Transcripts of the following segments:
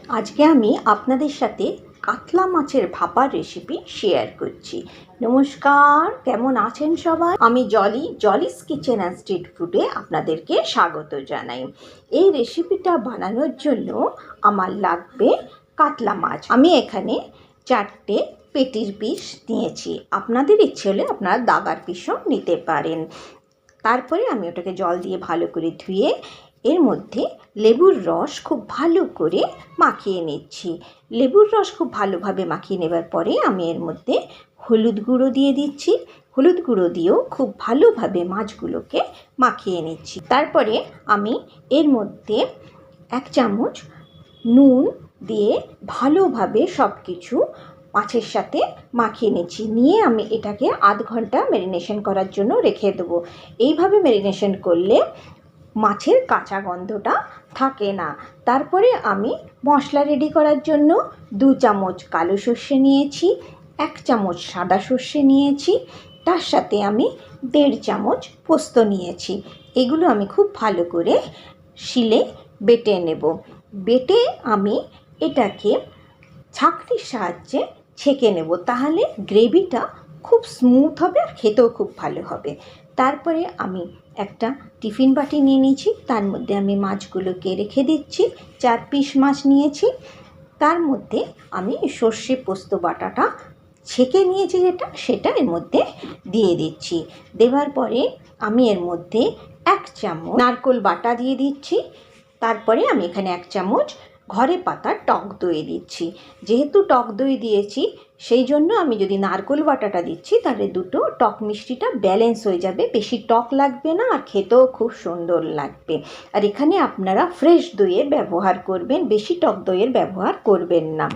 আজকে আমি আপনাদের সাথে কাতলা মাছের ভাপার রেসিপি শেয়ার করছি। নমস্কার, কেমন আছেন সবাই? আমি জলিস কিচেন অ্যান্ড স্ট্রিট ফুডে আপনাদেরকে স্বাগত জানাই। এই রেসিপিটা বানানোর জন্য আমার লাগবে কাতলা মাছ। আমি এখানে 4টে পেটির পিস নিয়েছি। আপনাদের ইচ্ছে হলে আপনারা দাগার পিসও নিতে পারেন। তারপরে আমি ওটাকে জল দিয়ে ভালো করে ধুয়ে এর মধ্যে লেবুর রস খুব ভালো করে মাখিয়ে নিচ্ছি। লেবুর রস খুব ভালোভাবে মাখিয়ে নেবার পরে আমি এর মধ্যে হলুদ গুঁড়ো দিয়ে দিচ্ছি। হলুদ গুঁড়ো দিয়েও খুব ভালোভাবে মাছগুলোকে মাখিয়ে নিচ্ছি। তারপরে আমি এর মধ্যে 1 চামচ নুন দিয়ে ভালোভাবে সব কিছু মাছের সাথে মাখিয়ে নিচ্ছি। নিয়ে আমি এটাকে আধ ঘন্টা ম্যারিনেশন করার জন্য রেখে দেবো। এইভাবে ম্যারিনেশন করলে মাছের কাঁচা গন্ধটা থাকে না। তারপরে আমি মশলা রেডি করার জন্য 2 চামচ কালো সর্ষে নিয়েছি, 1 চামচ সাদা সর্ষে নিয়েছি, তার সাথে আমি 1.5 চামচ পোস্ত নিয়েছি। এগুলো আমি খুব ভালো করে শিলে বেটে নেব। বেটে আমি এটাকে ছাঁকনির সাহায্যে ছেঁকে নেব, তাহলে গ্রেভিটা খুব স্মুথ হবে আর খেতেও খুব ভালো হবে। তারপরে আমি একটা টিফিন বাটি নিয়ে নিয়েছি, তার মধ্যে আমি মাছগুলোকে রেখে দিচ্ছি। 4 পিস মাছ নিয়েছি, তার মধ্যে আমি সর্ষে পোস্ত বাটাটা ছেঁকে নিয়েছি সেটা এর মধ্যে দিয়ে দিচ্ছি। দেওয়ার পরে আমি এর মধ্যে 1 চামচ নারকেল বাটা দিয়ে দিচ্ছি। তারপরে আমি এখানে 1 চামচ ঘরে পাতা টক দই দিচ্ছি। যেহেতু টক দই দিয়েছি সেই জন্য আমি যদি নারকেল বাটাটা দিচ্ছি তাহলে দুটো টক মিষ্টিটা ব্যালেন্স হয়ে যাবে, বেশি টক লাগবে না আর খেতেও খুব সুন্দর লাগবে। আর এখানে আপনারা ফ্রেশ দইয়ের ব্যবহার করবেন, বেশি টক দইয়ের ব্যবহার করবেন না।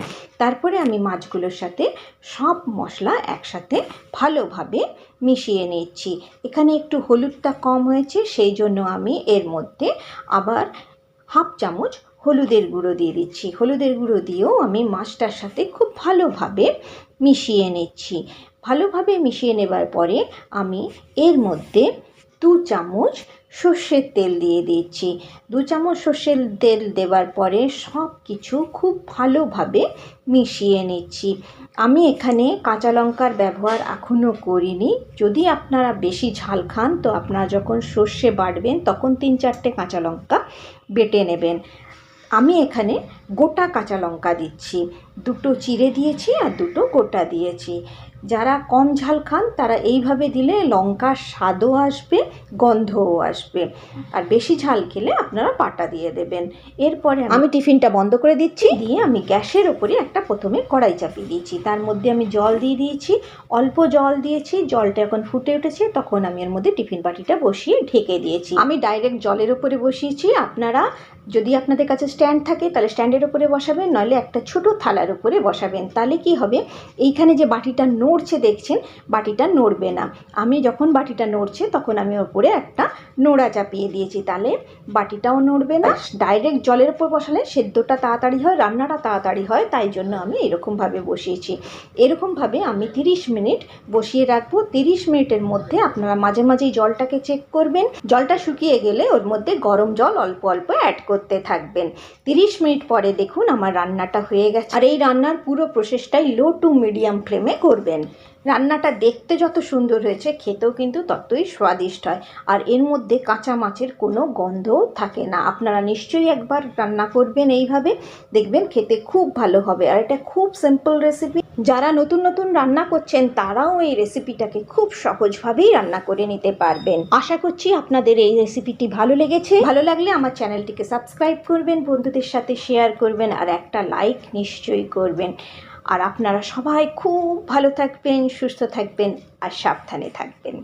তারপরে আমি মাছগুলোর সাথে সব মশলা একসাথে ভালোভাবে মিশিয়ে নিচ্ছি। এখানে একটু হলুদটা কম হয়েছে, সেই জন্য আমি এর মধ্যে আবার 1/2 চামচ হলুদের গুঁড়ো দিয়ে দিচ্ছি। হলুদের গুঁড়ো দিয়েও আমি মাছটার সাথে খুব ভালোভাবে মিশিয়ে নিচ্ছি। ভালোভাবে মিশিয়ে নেবার পরে আমি এর মধ্যে 2 চামচ সর্ষের তেল দিয়ে দিচ্ছি। 2 চামচ সর্ষের তেল দেওয়ার পরে সব কিছু খুব ভালোভাবে মিশিয়ে নিচ্ছি। আমি এখানে কাঁচা লঙ্কার ব্যবহার এখনও করিনি। যদি আপনারা বেশি ঝাল খান তো আপনারা যখন সর্ষে বাটবেন তখন 3-4টে কাঁচা লঙ্কা বেটে নেবেন। আমি এখানে গোটা কাঁচা লঙ্কা দিচ্ছি, 2টো চিড়ে দিয়েছি আর 2টো গোটা দিয়েছি। যারা কম ঝাল খান তারা এইভাবে দিলে লঙ্কার স্বাদও আসবে, গন্ধও আসবে। আর বেশি ঝাল খেলে আপনারা বাটা দিয়ে দেবেন। এরপরে আমি টিফিনটা বন্ধ করে দিচ্ছি, দিয়ে আমি গ্যাসের ওপরে একটা প্রথমে কড়াই চাপিয়ে দিয়েছি। তার মধ্যে আমি জল দিয়ে দিয়েছি, অল্প জল দিয়েছি। জলটা যখন ফুটে উঠেছে তখন আমি এর মধ্যে টিফিন বাটিটা বসিয়ে ঢেকে দিয়েছি। আমি ডাইরেক্ট জলের ওপরে বসিয়েছি। আপনারা যদি আপনাদের কাছে স্ট্যান্ড থাকে তাহলে স্ট্যান্ডের ওপরে বসাবেন, নইলে একটা ছোট থালার উপরে বসাবেন। তাহলে কি হবে, এইখানে যে বাটিটা নড়ছে দেখছেন, বাটিটা নড়বে না। আমি যখন বাটিটা নড়ছে তখন আমি ওপরে একটা নোড়া চাপিয়ে দিয়েছি, তাহলে বাটিটাও নড়বে না। ডাইরেক্ট জলের উপর বসালে সেদ্ধটা তাড়াতাড়ি হয়, রান্নাটা তাড়াতাড়ি হয়, তাই জন্য আমি এরকমভাবে বসিয়েছি। এরকমভাবে আমি 30 মিনিট বসিয়ে রাখবো। 30 মিনিটের মধ্যে আপনারা মাঝে মাঝেই জলটাকে চেক করবেন। জলটা শুকিয়ে গেলে ওর মধ্যে গরম জল অল্প অল্প অ্যাড করতে থাকবেন। 30 মিনিট পরে দেখুন আমার রান্নাটা হয়ে গেছে। আর এই রান্নার পুরো প্রসেসটাই লো টু মিডিয়াম ফ্লেমে করবেন। রান্নাটা দেখতে যত সুন্দর হয়েছে খেতেও কিন্তু ততই স্বাদিষ্ট হয়। আর এর মধ্যে কাঁচা মাছের কোনো গন্ধও থাকে না। আপনারা নিশ্চয়ই একবার রান্না করবেন এইভাবে, দেখবেন খেতে খুব ভালো হবে। আর এটা খুব সিম্পল রেসিপি, যারা নতুন নতুন রান্না করছেন তারাও এই রেসিপিটাকে খুব সহজভাবেই রান্না করে নিতে পারবেন। আশা করছি আপনাদের এই রেসিপিটি ভালো লেগেছে। ভালো লাগলে আমার চ্যানেলটিকে সাবস্ক্রাইব করবেন, বন্ধুদের সাথে শেয়ার করবেন আর একটা লাইক নিশ্চয়ই করবেন। আর আপনারা সবাই খুব ভালো থাকবেন, সুস্থ থাকবেন আর সাবধানে থাকবেন।